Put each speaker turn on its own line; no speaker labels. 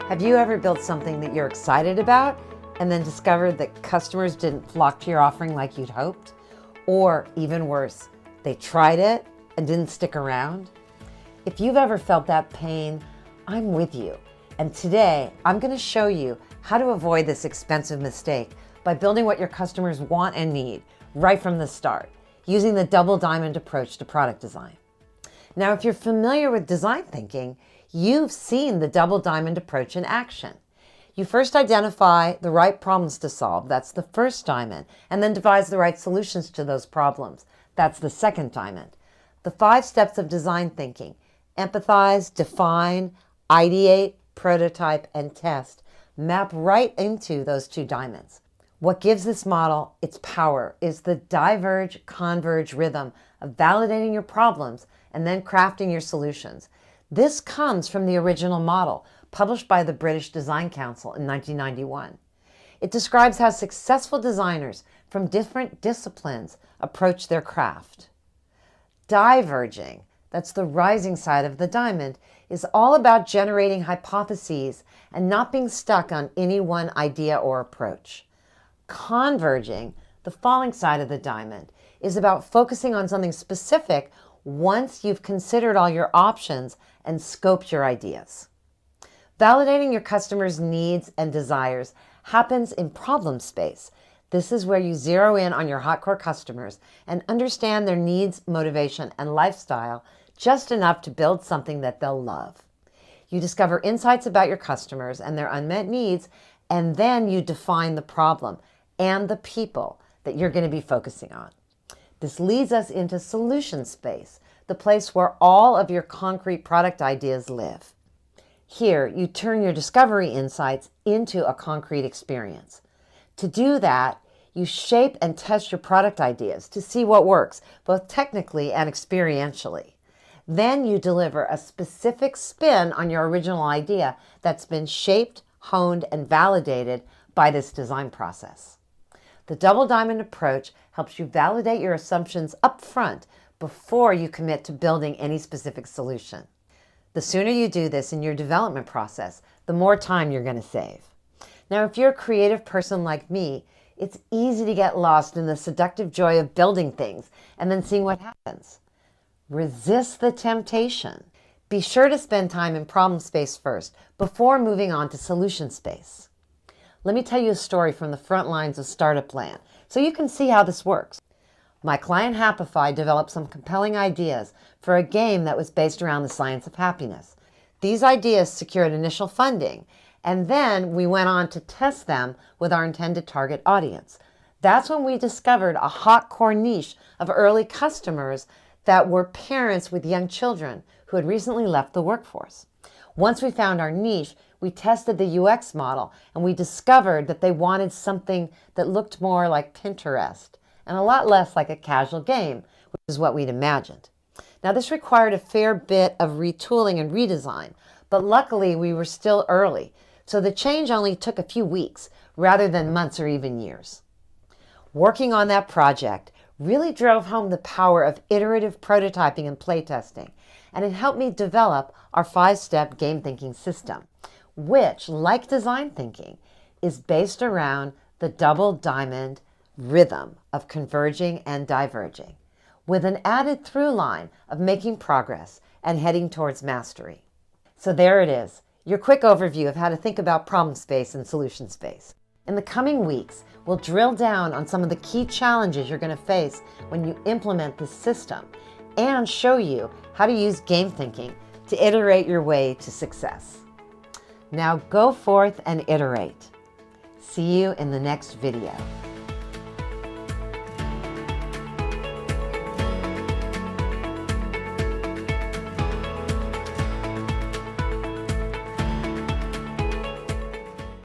Have you ever built something that you're excited about and then discovered that customers didn't flock to your offering like you'd hoped? Or even worse, they tried it and didn't stick around? If you've ever felt that pain, I'm with you. And today, I'm going to show you how to avoid this expensive mistake by building what your customers want and need right from the start, using the double diamond approach to product design. Now, if you're familiar with design thinking, you've seen the double diamond approach in action. You first identify the right problems to solve, that's the first diamond, and then devise the right solutions to those problems, that's the second diamond. The 5 steps of design thinking: empathize, define, ideate, prototype, and test map right into those 2 diamonds. What gives this model its power is the diverge-converge rhythm of validating your problems and then crafting your solutions. This comes from the original model, published by the British Design Council in 1991. It describes how successful designers from different disciplines approach their craft. Diverging, that's the rising side of the diamond, is all about generating hypotheses and not being stuck on any one idea or approach. Converging, the falling side of the diamond, is about focusing on something specific once you've considered all your options and scoped your ideas. Validating your customers' needs and desires happens in problem space. This is where you zero in on your hot core customers and understand their needs, motivation, and lifestyle just enough to build something that they'll love. You discover insights about your customers and their unmet needs, and then you define the problem and the people that you're going to be focusing on. This leads us into solution space, the place where all of your concrete product ideas live. Here, you turn your discovery insights into a concrete experience. To do that, you shape and test your product ideas to see what works, both technically and experientially. Then you deliver a specific spin on your original idea that's been shaped, honed, and validated by this design process. The double diamond approach helps you validate your assumptions up front before you commit to building any specific solution. The sooner you do this in your development process, the more time you're going to save. Now, if you're a creative person like me, it's easy to get lost in the seductive joy of building things and then seeing what happens. Resist the temptation. Be sure to spend time in problem space first before moving on to solution space. Let me tell you a story from the front lines of Startup Land so you can see how this works. My client Happify developed some compelling ideas for a game that was based around the science of happiness. These ideas secured initial funding, and then we went on to test them with our intended target audience. That's when we discovered a hot core niche of early customers that were parents with young children who had recently left the workforce. Once we found our niche, we tested the UX model, and we discovered that they wanted something that looked more like Pinterest and a lot less like a casual game, which is what we'd imagined. Now, this required a fair bit of retooling and redesign, but luckily we were still early, so the change only took a few weeks rather than months or even years. Working on that project really drove home the power of iterative prototyping and playtesting, and it helped me develop our 5-step game thinking system, which, like design thinking, is based around the double diamond rhythm of converging and diverging, with an added through line of making progress and heading towards mastery. So there it is, your quick overview of how to think about problem space and solution space. In the coming weeks, we'll drill down on some of the key challenges you're going to face when you implement this system and show you how to use game thinking to iterate your way to success. Now go forth and iterate. See you in the next video.